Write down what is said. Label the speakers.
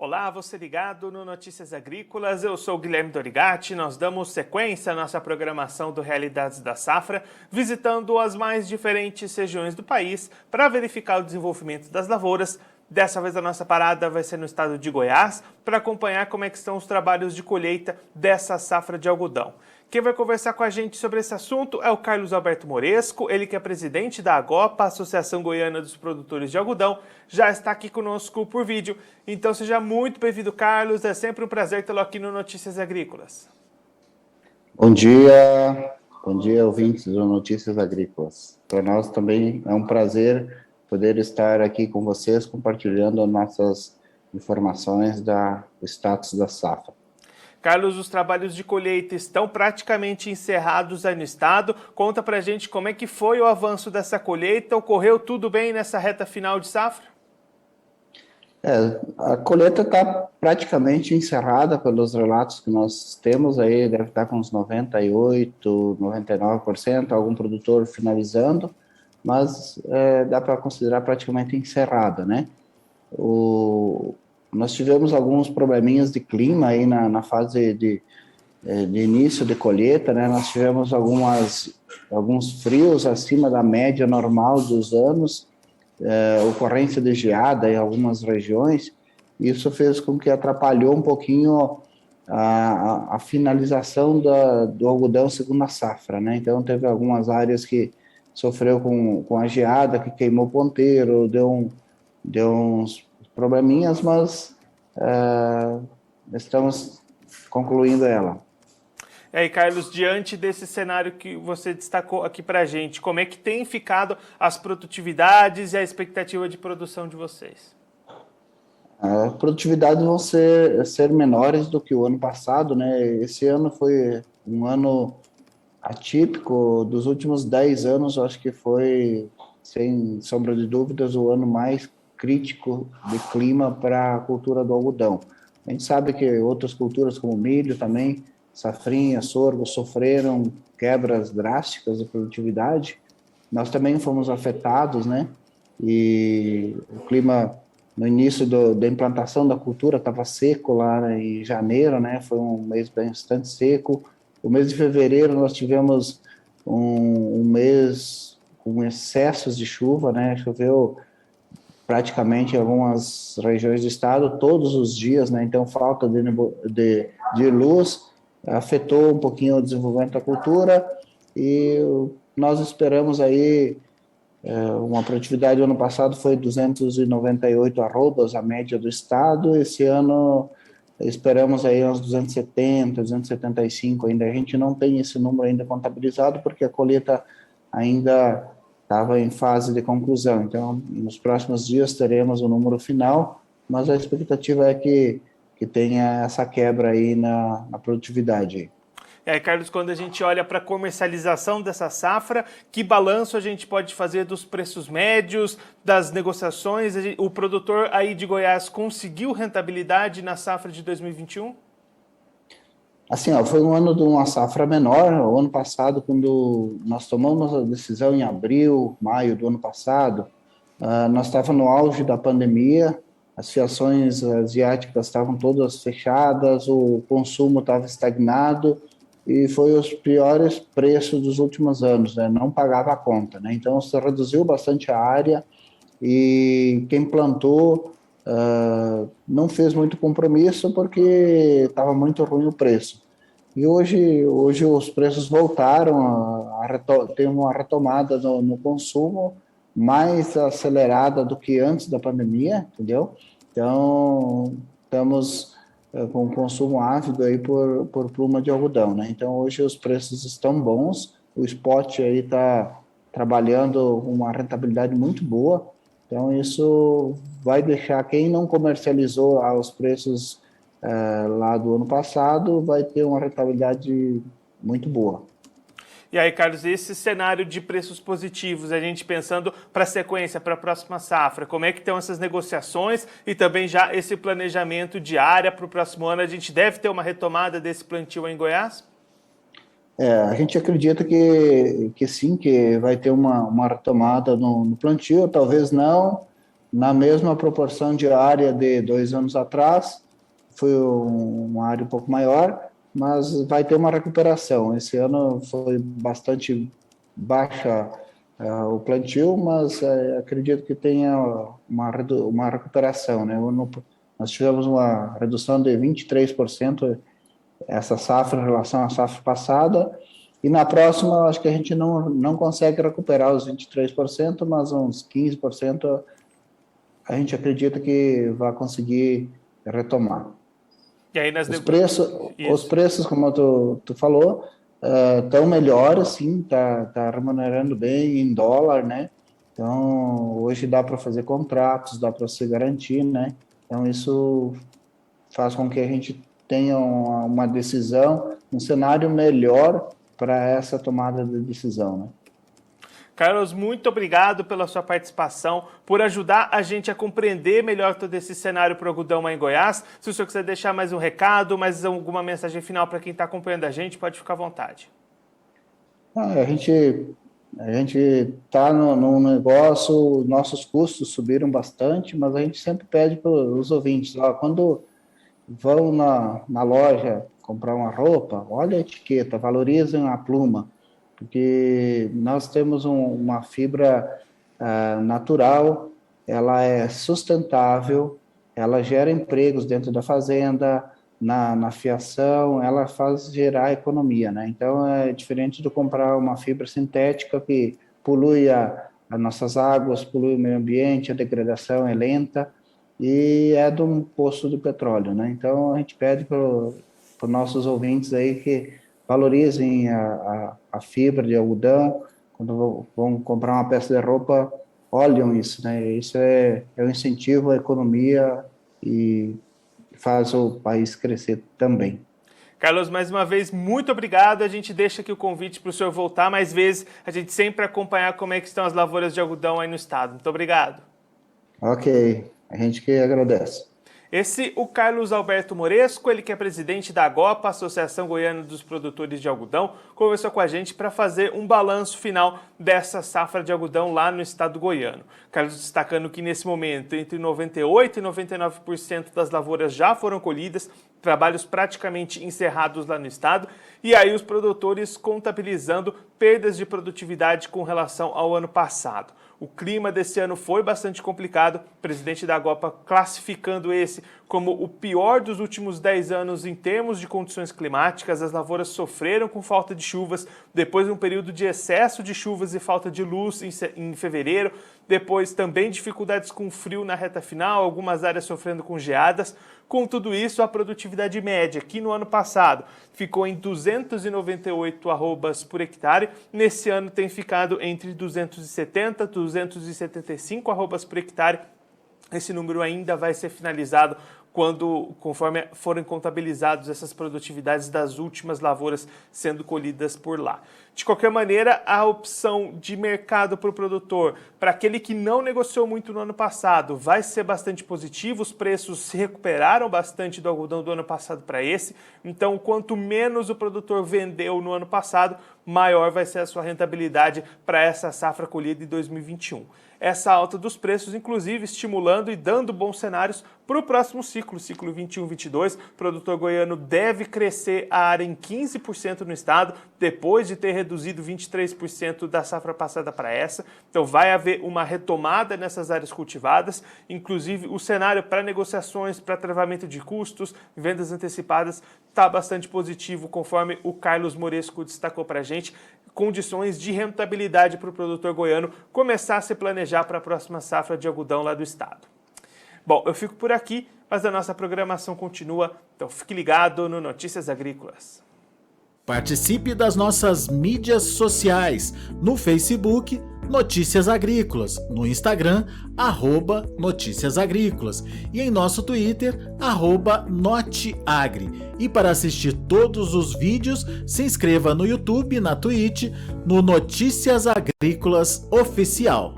Speaker 1: Olá, você ligado no Notícias Agrícolas, eu sou o Guilherme Dorigatti. Nós damos sequência à nossa programação do Realidades da Safra, visitando as mais diferentes regiões do país para verificar o desenvolvimento das lavouras. Dessa vez a nossa parada vai ser no estado de Goiás, para acompanhar como é que estão os trabalhos de colheita dessa safra de algodão. Quem vai conversar com a gente sobre esse assunto é o Carlos Alberto Moresco, ele que é presidente da AGOPA, Associação Goiana dos Produtores de Algodão, já está aqui conosco por vídeo. Então seja muito bem-vindo, Carlos, é sempre um prazer tê-lo aqui no Notícias Agrícolas.
Speaker 2: Bom dia, ouvintes do Notícias Agrícolas. Para nós também é um prazer poder estar aqui com vocês, compartilhando nossas informações do status da safra.
Speaker 1: Carlos, os trabalhos de colheita estão praticamente encerrados aí no estado. Conta pra gente como é que foi o avanço dessa colheita. Ocorreu tudo bem nessa reta final de safra?
Speaker 2: A colheita está praticamente encerrada pelos relatos que nós temos aí, deve estar com uns 98%, 99%, algum produtor finalizando, mas dá para considerar praticamente encerrada, né? Nós tivemos alguns probleminhas de clima aí na fase de início de colheita, né? Nós tivemos alguns frios acima da média normal dos anos, ocorrência de geada em algumas regiões. Isso fez com que atrapalhou um pouquinho a finalização do algodão segunda safra, né? Então teve algumas áreas que sofreu com a geada, que queimou o ponteiro, deu uns probleminhas, mas estamos concluindo ela.
Speaker 1: E aí, Carlos, diante desse cenário que você destacou aqui para a gente, como é que tem ficado as produtividades e a expectativa de produção de vocês?
Speaker 2: A produtividade vão ser menores do que o ano passado, né? Esse ano foi um ano atípico. Dos últimos 10 anos, eu acho que foi, sem sombra de dúvidas, o ano mais crítico de clima para a cultura do algodão. A gente sabe que outras culturas, como milho também, safrinha, sorgo, sofreram quebras drásticas de produtividade. Nós também fomos afetados, né? E o clima, no início da implantação da cultura, estava seco lá em janeiro, né? Foi um mês bastante seco. O mês de fevereiro nós tivemos um mês com excessos de chuva, né? Choveu praticamente em algumas regiões do estado todos os dias, né? Então falta de luz afetou um pouquinho o desenvolvimento da cultura e nós esperamos aí uma produtividade. O ano passado foi 298 arrobas, a média do estado. Esse ano esperamos aí uns 270, 275 ainda. A gente não tem esse número ainda contabilizado porque a colheita ainda estava em fase de conclusão. Então, nos próximos dias teremos o número final, mas a expectativa é que tenha essa quebra aí na produtividade.
Speaker 1: E aí, Carlos, quando a gente olha para a comercialização dessa safra, que balanço a gente pode fazer dos preços médios, das negociações? O produtor aí de Goiás conseguiu rentabilidade na safra de 2021?
Speaker 2: Assim, foi um ano de uma safra menor. O ano passado, quando nós tomamos a decisão em abril, maio do ano passado, nós estávamos no auge da pandemia, as fiações asiáticas estavam todas fechadas, o consumo estava estagnado e foi os piores preços dos últimos anos, né? Não pagava a conta, né? Então, se reduziu bastante a área e quem plantou não fez muito compromisso porque estava muito ruim o preço. E hoje os preços voltaram, tem uma retomada no consumo mais acelerada do que antes da pandemia, entendeu? Então, estamos com consumo ávido aí por pluma de algodão, né? Então, hoje os preços estão bons, o spot aí está trabalhando uma rentabilidade muito boa, então isso vai deixar quem não comercializou aos preços lá do ano passado, vai ter uma rentabilidade muito boa.
Speaker 1: E aí, Carlos, esse cenário de preços positivos, a gente pensando para a sequência, para a próxima safra, como é que estão essas negociações e também já esse planejamento de área para o próximo ano? A gente deve ter uma retomada desse plantio em Goiás?
Speaker 2: A gente acredita que sim, que vai ter uma retomada no plantio, talvez não na mesma proporção de área de 2 anos atrás, foi uma área um pouco maior, mas vai ter uma recuperação. Esse ano foi bastante baixa o plantio, mas acredito que tenha uma recuperação, né? Nós tivemos uma redução de 23% essa safra em relação à safra passada, e na próxima acho que a gente não consegue recuperar os 23%, mas uns 15% a gente acredita que vai conseguir retomar.
Speaker 1: E aí
Speaker 2: os preços, como tu falou, estão melhores, sim, tá remunerando bem em dólar, né? Então, hoje dá para fazer contratos, dá para se garantir, né? Então, isso faz com que a gente tenha uma decisão, um cenário melhor para essa tomada de decisão, né?
Speaker 1: Carlos, muito obrigado pela sua participação, por ajudar a gente a compreender melhor todo esse cenário para o algodão aí em Goiás. Se o senhor quiser deixar mais um recado, mais alguma mensagem final para quem está acompanhando a gente, pode ficar à vontade.
Speaker 2: A gente está no negócio, nossos custos subiram bastante, mas a gente sempre pede para os ouvintes, quando vão na loja comprar uma roupa, olha a etiqueta, valorizem a pluma, porque nós temos uma fibra natural, ela é sustentável, ela gera empregos dentro da fazenda, na fiação, ela faz gerar economia, né? Então, é diferente de comprar uma fibra sintética que polui as nossas águas, polui o meio ambiente, a degradação é lenta e é de um poço de petróleo, né? Então, a gente pede para os nossos ouvintes aí que valorizem a fibra de algodão, quando vão comprar uma peça de roupa, olhem isso, né? Isso é um incentivo à economia e faz o país crescer também.
Speaker 1: Carlos, mais uma vez, muito obrigado. A gente deixa aqui o convite para o senhor voltar mais vezes, a gente sempre acompanhar como é que estão as lavouras de algodão aí no estado. Muito obrigado.
Speaker 2: Ok, a gente que agradece.
Speaker 1: Esse o Carlos Alberto Moresco, ele que é presidente da AGOPA, Associação Goiana dos Produtores de Algodão, conversou com a gente para fazer um balanço final dessa safra de algodão lá no estado goiano. Carlos destacando que nesse momento entre 98% e 99% das lavouras já foram colhidas, trabalhos praticamente encerrados lá no estado, e aí os produtores contabilizando perdas de produtividade com relação ao ano passado. O clima desse ano foi bastante complicado, o presidente da AGOPA classificando esse como o pior dos últimos 10 anos em termos de condições climáticas. As lavouras sofreram com falta de chuvas, depois de um período de excesso de chuvas e falta de luz em fevereiro, depois também dificuldades com frio na reta final, algumas áreas sofrendo com geadas. Com tudo isso, a produtividade média, que no ano passado ficou em 298 arrobas por hectare, nesse ano tem ficado entre 270 e 275 arrobas por hectare. Esse número ainda vai ser finalizado conforme forem contabilizados essas produtividades das últimas lavouras sendo colhidas por lá. De qualquer maneira, a opção de mercado para o produtor, para aquele que não negociou muito no ano passado, vai ser bastante positivo. Os preços se recuperaram bastante do algodão do ano passado para esse. Então, quanto menos o produtor vendeu no ano passado, maior vai ser a sua rentabilidade para essa safra colhida em 2021. Essa alta dos preços, inclusive, estimulando e dando bons cenários para o próximo ciclo 21-22. O produtor goiano deve crescer a área em 15% no estado, depois de ter reduzido 23% da safra passada para essa. Então vai haver uma retomada nessas áreas cultivadas, inclusive o cenário para negociações, para travamento de custos, vendas antecipadas, está bastante positivo, conforme o Carlos Moresco destacou para a gente. Condições de rentabilidade para o produtor goiano começar a se planejar para a próxima safra de algodão lá do estado. Bom, eu fico por aqui, mas a nossa programação continua, então fique ligado no Notícias Agrícolas.
Speaker 3: Participe das nossas mídias sociais, no Facebook, Notícias Agrícolas, no Instagram, @Notícias Agrícolas e em nosso Twitter, @Noteagri. E para assistir todos os vídeos, se inscreva no YouTube, na Twitch, no Notícias Agrícolas Oficial.